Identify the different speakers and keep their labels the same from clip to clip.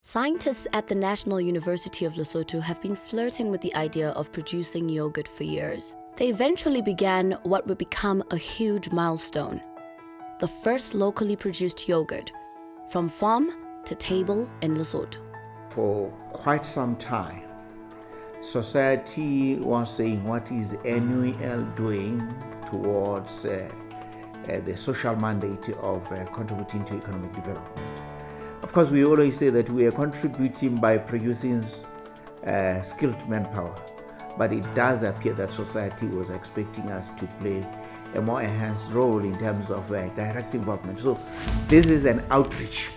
Speaker 1: Scientists at the National University of Lesotho have been flirting with the idea of producing yogurt for years. They eventually began what would become a huge milestone: the first locally produced yogurt, from farm to table in Lesotho.
Speaker 2: For quite some time, society was saying, what is NUL doing towards the social mandate of contributing to economic development? Of course, we always say that we are contributing by producing skilled manpower, but it does appear that society was expecting us to play a more enhanced role in terms of direct involvement. So this is an outreach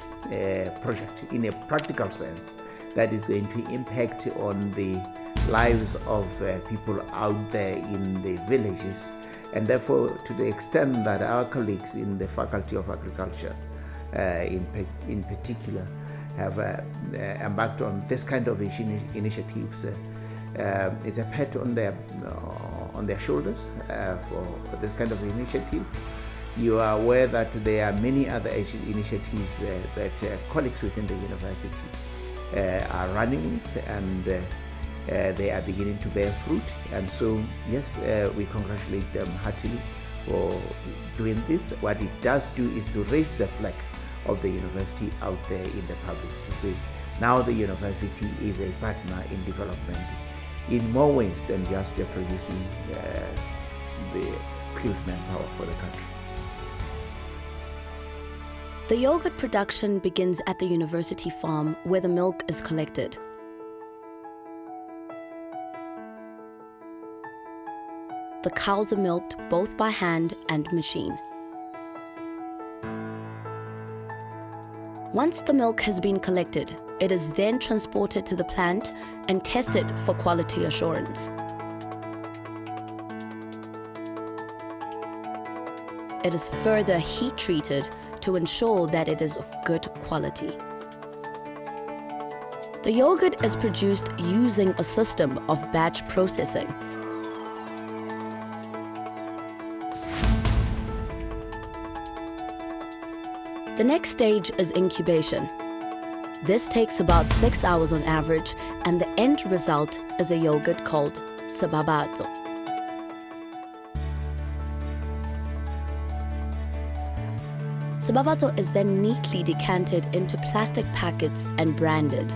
Speaker 2: project in a practical sense that is going to impact on the lives of people out there in the villages, and therefore to the extent that our colleagues in the Faculty of Agriculture in particular have embarked on this kind of initiatives. It's a pat on their shoulders for this kind of initiative. You are aware that there are many other initiatives that colleagues within the university are running with, and they are beginning to bear fruit. And so, yes, we congratulate them heartily for doing this. What it does do is to raise the flag of the university out there in the public, to say now the university is a partner in development in more ways than just producing the skilled manpower for the country.
Speaker 1: The yogurt production begins at the university farm, where the milk is collected. The cows are milked both by hand and machine. Once the milk has been collected, it is then transported to the plant and tested for quality assurance. It is further heat treated to ensure that it is of good quality. The yogurt is produced using a system of batch processing. The next stage is incubation. This takes about 6 hours on average, and the end result is a yogurt called Sebabatso. Sebabatso is then neatly decanted into plastic packets and branded.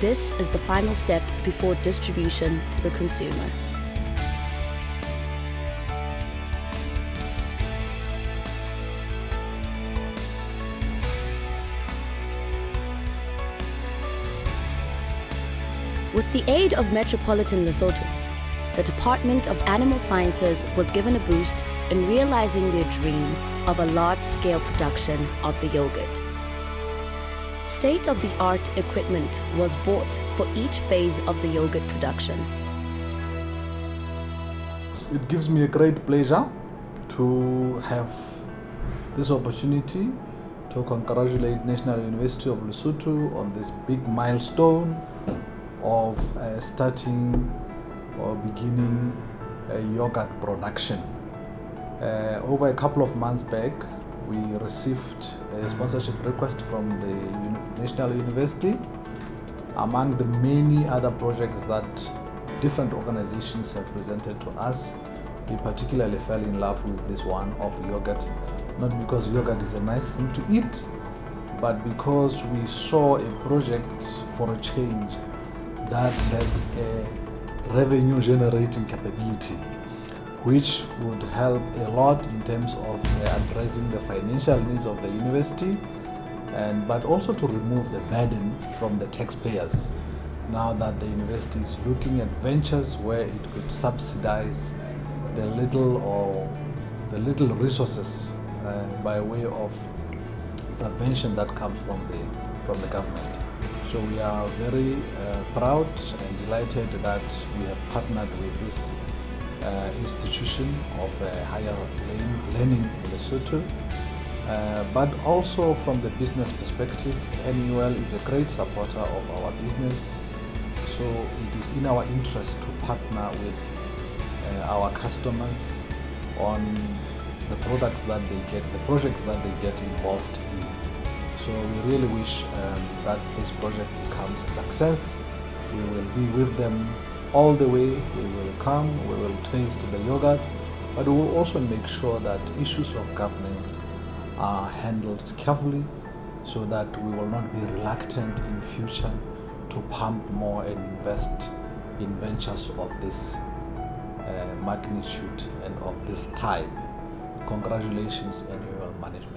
Speaker 1: This is the final step before distribution to the consumer. With the aid of Metropolitan Lesotho, the Department of Animal Sciences was given a boost in realizing their dream of a large-scale production of the yogurt. State-of-the-art equipment was bought for each phase of the yogurt production.
Speaker 3: It gives me a great pleasure to have this opportunity to congratulate National University of Lesotho on this big milestone of starting or beginning yogurt production. Over a couple of months back, we received a sponsorship request from the National University. Among the many other projects that different organizations have presented to us, we particularly fell in love with this one of yogurt, not because yogurt is a nice thing to eat, but because we saw a project for a change that has a revenue generating capability, which would help a lot in terms of addressing the financial needs of the university, but also to remove the burden from the taxpayers, now that the university is looking at ventures where it could subsidize the little resources by way of subvention that comes from the government. So we are very proud and delighted that we have partnered with this institution of higher learning in Lesotho, but also from the business perspective, NUL is a great supporter of our business. So it is in our interest to partner with our customers on the products that they get, the projects that they get involved in. So we really wish that this project becomes a success. We will be with them all the way. We will come, we will taste the yogurt, but we will also make sure that issues of governance are handled carefully so that we will not be reluctant in future to pump more and invest in ventures of this magnitude and of this type. Congratulations, NUL management.